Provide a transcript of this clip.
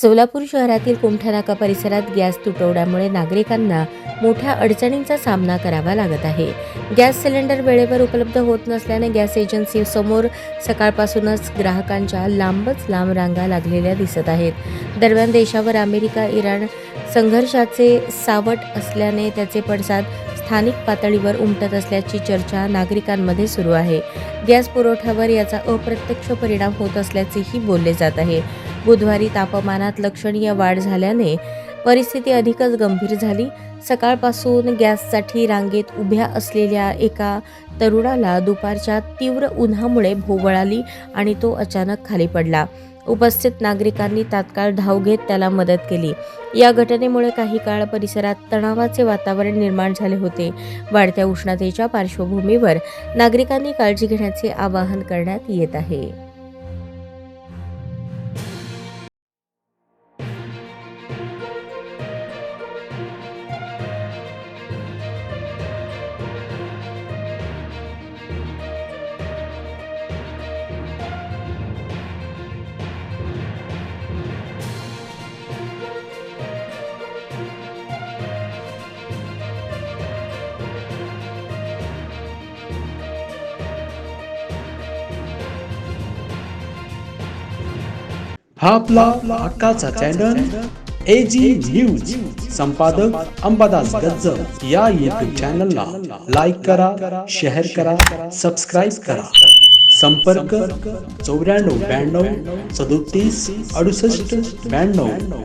सोलापूर शहरातील कुमठानाका परिसरात गॅस तुटवड्यामुळे नागरिकांना मोठ्या अडचणींचा सामना करावा लागत आहे. गॅस सिलेंडर वेळेवर उपलब्ध होत नसल्याने गॅस एजन्सी समोर सकाळपासूनच ग्राहकांच्या लांबच लांब रांगा लागलेल्या दिसत आहेत. दरम्यान देशावर अमेरिका इराण संघर्षाचे सावट असल्याने त्याचे पडसाद स्थानिक पातळीवर उमटत असल्याची चर्चा नागरिकांमध्ये सुरू आहे. गॅस पुरवठ्यावर याचा अप्रत्यक्ष परिणाम होत असल्याचेही बोलले जात आहे. बुधवारी तापमानात लक्षणीय वाढ झाल्याने परिस्थिती अधिकच गंभीर झाली. सकाळपासून गॅससाठी रांगेत उभ्या असलेल्या एका तरुणाला दुपारच्या तीव्र उन्हामुळे भोवळ आली आणि तो अचानक खाली पडला. उपस्थित नागरिकांनी तात्काळ धाव घेत त्याला मदत केली. या घटनेमुळे काही काळ परिसरात तणावाचे वातावरण निर्माण झाले होते. वाढत्या उष्णतेच्या पार्श्वभूमीवर नागरिकांनी काळजी घेण्याचे आवाहन करण्यात येत आहे. हा आपला हक्काचा चॅनल AG न्यूज. संपादक अंबादास गज्जर. या YouTube चॅनलला लाईक करा, शेअर करा, सबस्क्राईब करा. संपर्क 94 92 37 68 92.